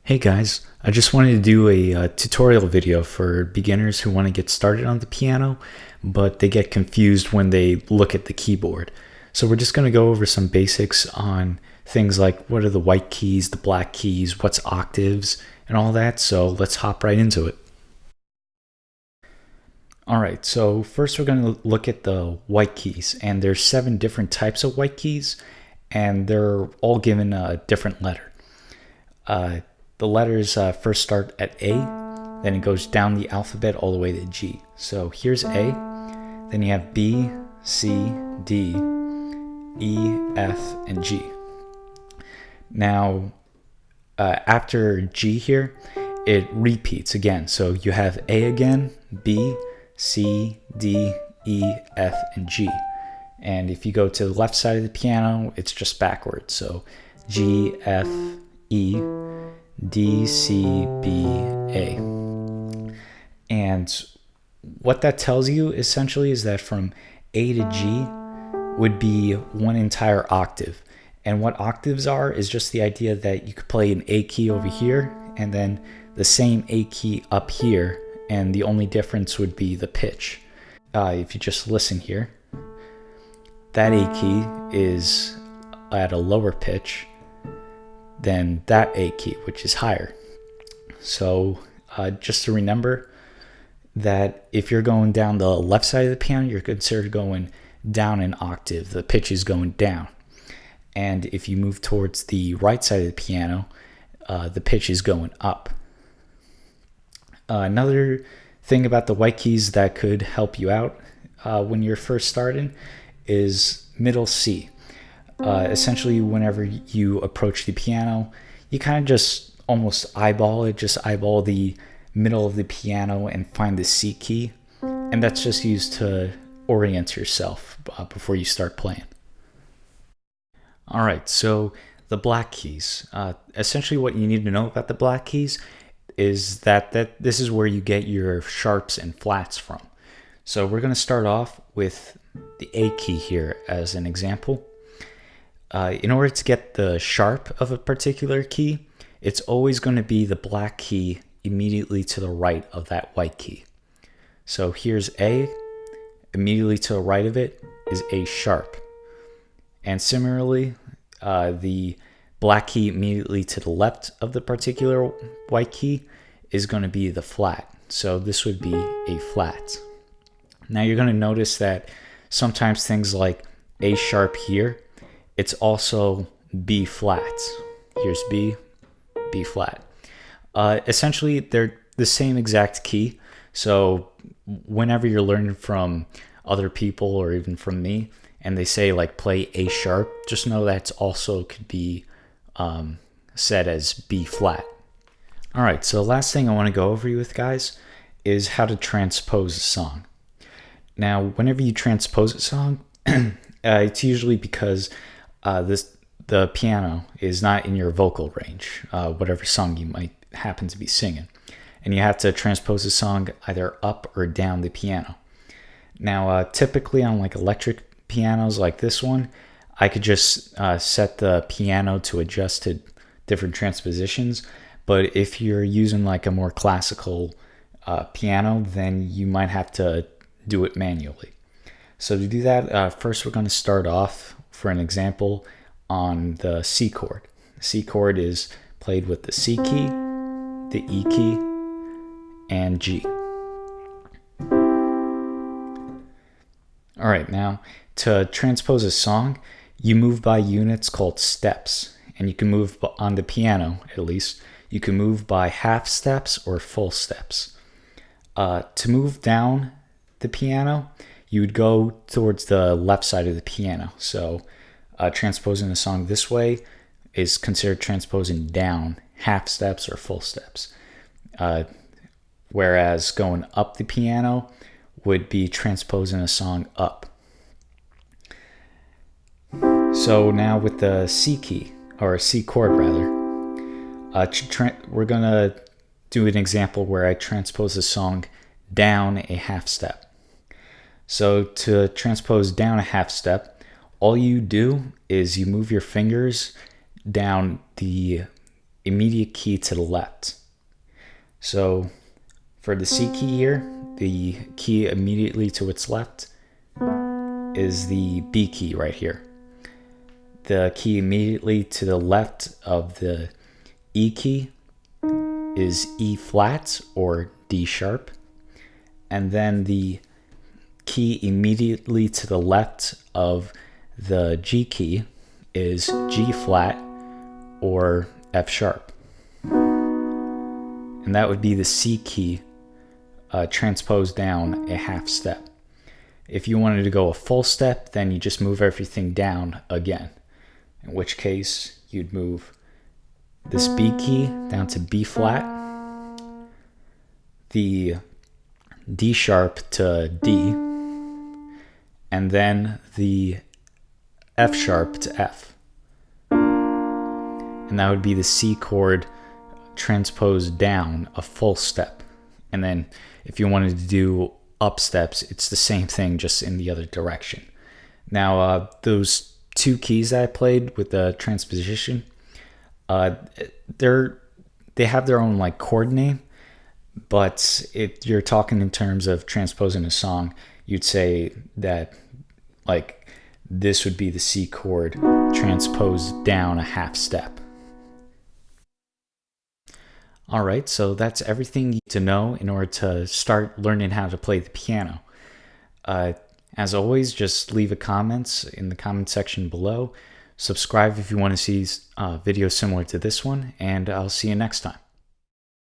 Hey guys, I just wanted to do a tutorial video for beginners who want to get started on the piano, but they get confused when they look at the keyboard. So we're just going to go over some basics on things like what are the white keys, the black keys, what's octaves, and all that. So let's hop right into it. All right, so first we're going to look at the white keys, and there's 7 different types of white keys, and they're all given a different letter. The letters first start at A, then it goes down the alphabet all the way to G. So here's A, then you have B, C, D, E, F, and G. Now, after G here, it repeats again. So you have A again, B, C, D, E, F, and G. And if you go to the left side of the piano, it's just backwards. So G, F, E, D, C, B, A. And what that tells you essentially is that from A to G would be one entire octave. And what octaves are is just the idea that you could play an A key over here and then the same A key up here, and the only difference would be the pitch. If you just listen here, that A key is at a lower pitch than that A key, which is higher. So just to remember that if you're going down the left side of the piano, you're considered going down an octave. The pitch is going down. And if you move towards the right side of the piano, the pitch is going up. Another thing about the white keys that could help you out when you're first starting is middle C. Essentially, whenever you approach the piano, you kind of just almost eyeball it, just eyeball the middle of the piano and find the C key. And that's just used to orient yourself before you start playing. All right, so the black keys. Essentially, what you need to know about the black keys is that this is where you get your sharps and flats from. So we're going to start off with the A key here as an example. In order to get the sharp of a particular key, it's always going to be the black key immediately to the right of that white key. So here's A, immediately to the right of it is A sharp. And similarly, the black key immediately to the left of the particular white key is going to be the flat. So this would be A flat. Now you're going to notice that sometimes things like A sharp here, it's also B flat. Here's B, B flat. Essentially, they're the same exact key. So whenever you're learning from other people or even from me, and they say like play A sharp, just know that also could be said as B flat. All right, so the last thing I want to go over with guys is how to transpose a song. Now, whenever you transpose a song, it's usually because the piano is not in your vocal range, whatever song you might happen to be singing. And you have to transpose a song either up or down the piano. Now, typically on like electric pianos like this one, I could just set the piano to adjust to different transpositions. But if you're using like a more classical piano, then you might have to do it manually. So to do that, first we're going to start off, for an example, on the C chord. The C chord is played with the C key, the E key, and G. All right, now to transpose a song, you move by units called steps, and you can move on the piano, at least, you can move by half steps or full steps. To move down the piano, you would go towards the left side of the piano. So transposing a song this way is considered transposing down half steps or full steps. Whereas going up the piano would be transposing a song up. So now with the C key, or C chord rather, we're going to do an example where I transpose a song down a half step. So to transpose down a half step, all you do is you move your fingers down the immediate key to the left. So for the C key here, the key immediately to its left is the B key right here. The key immediately to the left of the E key is E flat or D sharp. And then the key immediately to the left of the G key is G flat or F sharp. And that would be the C key transposed down a half step. If you wanted to go a full step, then you just move everything down again. In which case, you'd move this B key down to B flat, the D sharp to D, and then the F sharp to F. And that would be the C chord transposed down a full step. And then if you wanted to do up steps, it's the same thing, just in the other direction. Now, those two keys that I played with the transposition, they have their own like chord name, but if you're talking in terms of transposing a song, you'd say that like this would be the C chord transposed down a half step. All right, so that's everything you need to know in order to start learning how to play the piano. As always, just leave a comment in the comment section below. Subscribe if you want to see videos similar to this one, and I'll see you next time.